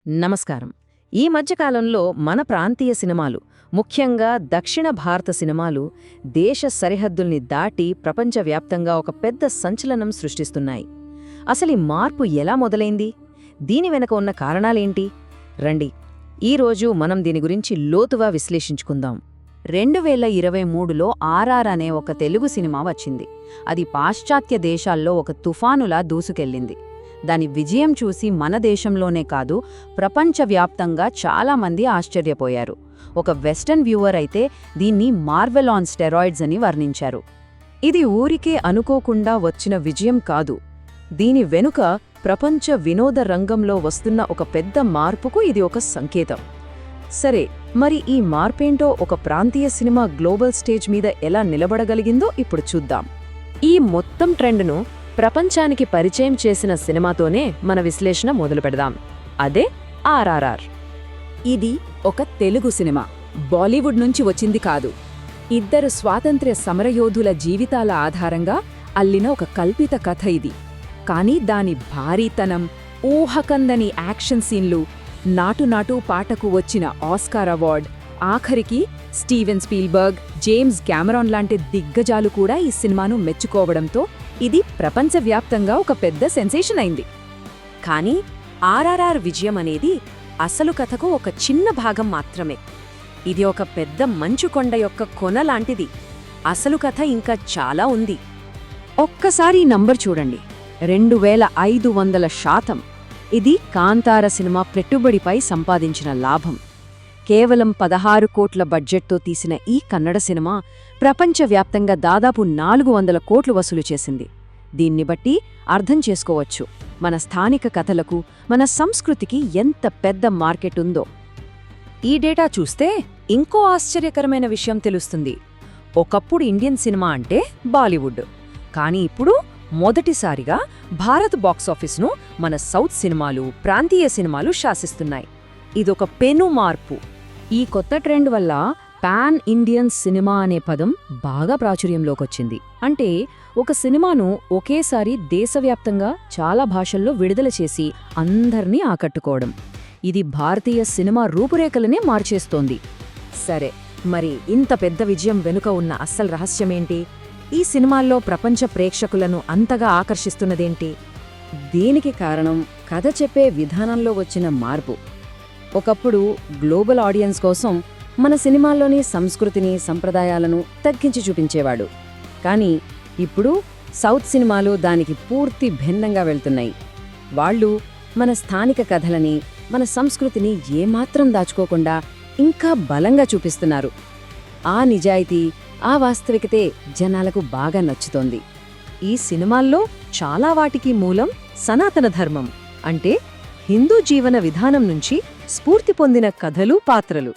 నమస్కారం. ఈ మధ్యకాలంలో మన ప్రాంతీయ సినిమాలు, ముఖ్యంగా దక్షిణ భారత సినిమాలు దేశ సరిహద్దుల్ని దాటి ప్రపంచవ్యాప్తంగా ఒక పెద్ద సంచలనం సృష్టిస్తున్నాయి. అసలీ మార్పు ఎలా మొదలైంది? దీని వెనక ఉన్న కారణాలేంటి? రండి, ఈరోజు మనం దీని గురించి లోతుగా విశ్లేషించుకుందాం. 2023లో ఆర్ఆర్ అనే ఒక తెలుగు సినిమా వచ్చింది. అది పాశ్చాత్య దేశాల్లో ఒక తుఫానులా దూసుకెళ్ళింది. దాని విజయం చూసి మన దేశంలోనే కాదు, ప్రపంచవ్యాప్తంగా చాలామంది ఆశ్చర్యపోయారు. ఒక వెస్టర్న్ వ్యూవర్ అయితే దీన్ని మార్వెల్ ఆన్ స్టెరాయిడ్స్ అని వర్ణించారు. ఇది ఊరికే అనుకోకుండా వచ్చిన విజయం కాదు. దీని వెనుక ప్రపంచ వినోద రంగంలో వస్తున్న ఒక పెద్ద మార్పుకు ఇది ఒక సంకేతం. సరే, మరి ఈ మార్పేంటో, ఒక ప్రాంతీయ సినిమా గ్లోబల్ స్టేజ్ మీద ఎలా నిలబడగలిగిందో ఇప్పుడు చూద్దాం. ఈ మొత్తం ట్రెండ్ను ప్రపంచానికి పరిచయం చేసిన సినిమాతోనే మన విశ్లేషణ మొదలుపెడదాం. అదే ఆర్ఆర్ఆర్. ఇది ఒక తెలుగు సినిమా, బాలీవుడ్ నుంచి వచ్చింది కాదు. ఇద్దరు స్వాతంత్ర్య సమరయోధుల జీవితాల ఆధారంగా అల్లిన ఒక కల్పిత కథ ఇది. కానీ దాని భారీతనం, ఊహకందని యాక్షన్ సీన్లు, నాటు పాటకు వచ్చిన ఆస్కార్ అవార్డ్, ఆఖరికి స్టీవెన్ స్పీల్బర్గ్, జేమ్స్ క్యామరాన్ లాంటి దిగ్గజాలు కూడా ఈ సినిమాను మెచ్చుకోవడంతో ఇది ప్రపంచవ్యాప్తంగా ఒక పెద్ద సెన్సేషన్ అయింది. కానీ ఆర్ఆర్ఆర్ విజయం అనేది అసలు కథకు ఒక చిన్న భాగం మాత్రమే. ఇది ఒక పెద్ద మంచుకొండ యొక్క కొన లాంటిది. అసలు కథ ఇంకా చాలా ఉంది. ఒక్కసారి నంబర్ చూడండి, 2500%. ఇది కాంతార సినిమా పెట్టుబడిపై సంపాదించిన లాభం. కేవలం 16 కోట్ల బడ్జెట్తో తీసిన ఈ కన్నడ సినిమా ప్రపంచవ్యాప్తంగా దాదాపు 400 కోట్లు వసూలు చేసింది. దీన్ని బట్టి అర్థం చేసుకోవచ్చు మన స్థానిక కథలకు, మన సంస్కృతికి ఎంత పెద్ద మార్కెట్ ఉందో. ఈ డేటా చూస్తే ఇంకో ఆశ్చర్యకరమైన విషయం తెలుస్తుంది. ఒకప్పుడు ఇండియన్ సినిమా అంటే బాలీవుడ్. కానీ ఇప్పుడు మొదటిసారిగా భారత్ బాక్సాఫీస్ను మన సౌత్ సినిమాలు, ప్రాంతీయ సినిమాలు శాసిస్తున్నాయి. ఇదొక పెను మార్పు. ఈ కొత్త ట్రెండ్ వల్ల పాన్ ఇండియన్ సినిమా అనే పదం బాగా ప్రాచుర్యంలోకొచ్చింది. అంటే ఒక సినిమాను ఒకేసారి దేశవ్యాప్తంగా చాలా భాషల్లో విడుదల చేసి అందర్నీ ఆకట్టుకోవడం. ఇది భారతీయ సినిమా రూపురేఖలనే మార్చేస్తోంది. సరే, మరి ఇంత పెద్ద విజయం వెనుక ఉన్న అస్సలు రహస్యమేంటి? ఈ సినిమాల్లో ప్రపంచ ప్రేక్షకులను అంతగా ఆకర్షిస్తున్నదేంటి? దీనికి కారణం కథ చెప్పే విధానంలో వచ్చిన మార్పు. ఒకప్పుడు గ్లోబల్ ఆడియన్స్ కోసం మన సినిమాల్లోని సంస్కృతిని, సంప్రదాయాలను తగ్గించి చూపించేవాడు. కానీ ఇప్పుడు సౌత్ సినిమాలు దానికి పూర్తి భిన్నంగా వెళ్తున్నాయి. వాళ్ళు మన స్థానిక కథలని, మన సంస్కృతిని ఏమాత్రం దాచుకోకుండా ఇంకా బలంగా చూపిస్తున్నారు. ఆ నిజాయితీ, ఆ వాస్తవికతే జనాలకు బాగా నచ్చుతోంది. ఈ సినిమాల్లో చాలా వాటికి మూలం సనాతన ధర్మం, అంటే హిందూ జీవన విధానం నుంచి స్ఫూర్తి పొందిన కథలు, పాత్రలు.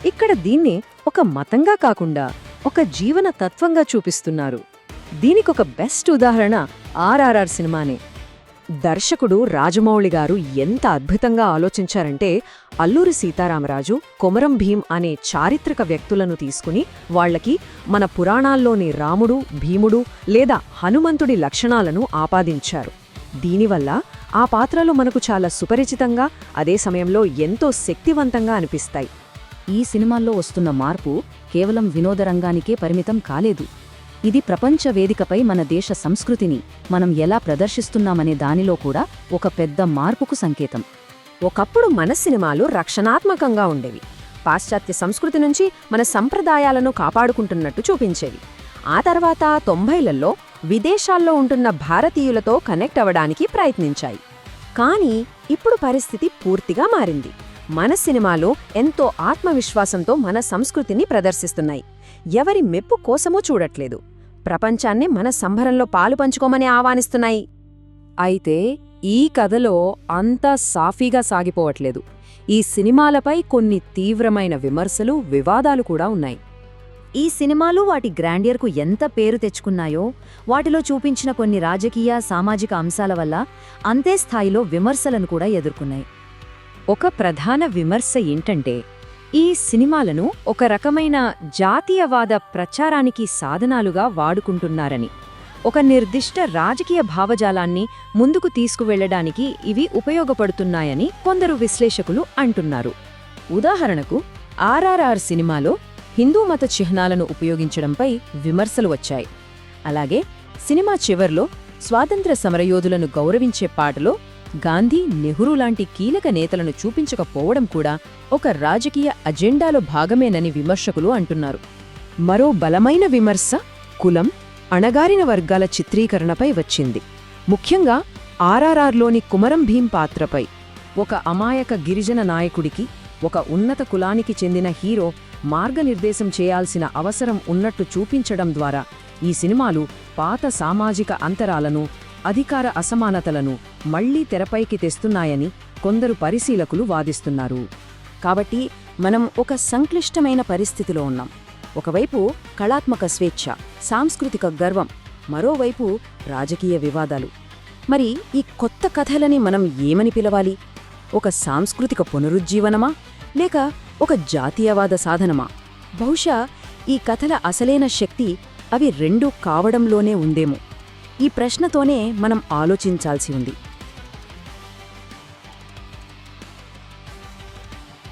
ఇక్కడ దీన్ని ఒక మతంగా కాకుండా ఒక జీవన తత్వంగా చూపిస్తున్నారు. దీనికొక బెస్ట్ ఉదాహరణ ఆర్ఆర్ఆర్ సినిమానే. దర్శకుడు రాజమౌళి గారు ఎంత అద్భుతంగా ఆలోచించారంటే, అల్లూరి సీతారామరాజు, కొమరం భీం అనే చారిత్రక వ్యక్తులను తీసుకుని వాళ్లకి మన పురాణాల్లోని రాముడు, భీముడు లేదా హనుమంతుడి లక్షణాలను ఆపాదించారు. దీనివల్ల ఆ పాత్రలు మనకు చాలా సుపరిచితంగా, అదే సమయంలో ఎంతో శక్తివంతంగా అనిపిస్తాయి. ఈ సినిమాల్లో వస్తున్న మార్పు కేవలం వినోద రంగానికే పరిమితం కాలేదు. ఇది ప్రపంచ వేదికపై మన దేశ సంస్కృతిని మనం ఎలా ప్రదర్శిస్తున్నామనే దానిలో కూడా ఒక పెద్ద మార్పుకు సంకేతం. ఒకప్పుడు మన సినిమాలు రక్షణాత్మకంగా ఉండేవి. పాశ్చాత్య సంస్కృతి నుంచి మన సంప్రదాయాలను కాపాడుకుంటున్నట్టు చూపించేవి. ఆ తర్వాత 90లలో విదేశాల్లో ఉంటున్న భారతీయులతో కనెక్ట్ అవ్వడానికి ప్రయత్నించాయి. కానీ ఇప్పుడు పరిస్థితి పూర్తిగా మారింది. మన సినిమాలు ఎంతో ఆత్మవిశ్వాసంతో మన సంస్కృతిని ప్రదర్శిస్తున్నాయి. ఎవరి మెప్పు కోసమూ చూడట్లేదు. ప్రపంచాన్ని మన సంబరంలో పాలు పంచుకోమని ఆహ్వానిస్తున్నాయి. అయితే ఈ కథలో అంతా సాఫీగా సాగిపోవట్లేదు. ఈ సినిమాలపై కొన్ని తీవ్రమైన విమర్శలు, వివాదాలు కూడా ఉన్నాయి. ఈ సినిమాలు వాటి గ్రాండియర్కు ఎంత పేరు తెచ్చుకున్నాయో, వాటిలో చూపించిన కొన్ని రాజకీయ, సామాజిక అంశాల వల్ల అంతే స్థాయిలో విమర్శలను కూడా ఎదుర్కొన్నాయి. ఒక ప్రధాన విమర్శ ఏంటంటే, ఈ సినిమాలను ఒక రకమైన జాతీయవాద ప్రచారానికి సాధనాలుగా వాడుకుంటున్నారని. ఒక నిర్దిష్ట రాజకీయ భావజాలాన్ని ముందుకు తీసుకువెళ్లడానికి ఇవి ఉపయోగపడుతున్నాయని కొందరు విశ్లేషకులు అంటున్నారు. ఉదాహరణకు ఆర్ఆర్ఆర్ సినిమాలో హిందూ మత చిహ్నాలను ఉపయోగించడంపై విమర్శలు వచ్చాయి. అలాగే సినిమా చివర్లో స్వాతంత్ర్య సమరయోధులను గౌరవించే పాటలో గాంధీ, నెహ్రూ లాంటి కీలక నేతలను చూపించకపోవడం కూడా ఒక రాజకీయ అజెండాలో భాగమేనని విమర్శకులు అంటున్నారు. మరో బలమైన విమర్శ కులం, అణగారిన వర్గాల చిత్రీకరణపై వచ్చింది. ముఖ్యంగా ఆర్ఆర్ఆర్లోని కుమరం భీం పాత్రపై. ఒక అమాయక గిరిజన నాయకుడికి ఒక ఉన్నత కులానికి చెందిన హీరో మార్గనిర్దేశం చేయాల్సిన అవసరం ఉన్నట్టు చూపించడం ద్వారా ఈ సినిమాలు పాత సామాజిక అంతరాలను, అధికార అసమానతలను మళ్లీ తెరపైకి తెస్తున్నాయని కొందరు పరిశీలకులు వాదిస్తున్నారు. కాబట్టి మనం ఒక సంక్లిష్టమైన పరిస్థితిలో ఉన్నాం. ఒకవైపు కళాత్మక స్వేచ్ఛ, సాంస్కృతిక గర్వం, మరోవైపు రాజకీయ వివాదాలు. మరి ఈ కొత్త కథలని మనం ఏమని పిలవాలి? ఒక సాంస్కృతిక పునరుజ్జీవనమా, లేక ఒక జాతీయవాద సాధనమా? బహుశా ఈ కథల అసలైన శక్తి అవి రెండూ కావడంలోనే ఉందేమో. ఈ ప్రశ్నతోనే మనం ఆలోచించాల్సి ఉంది.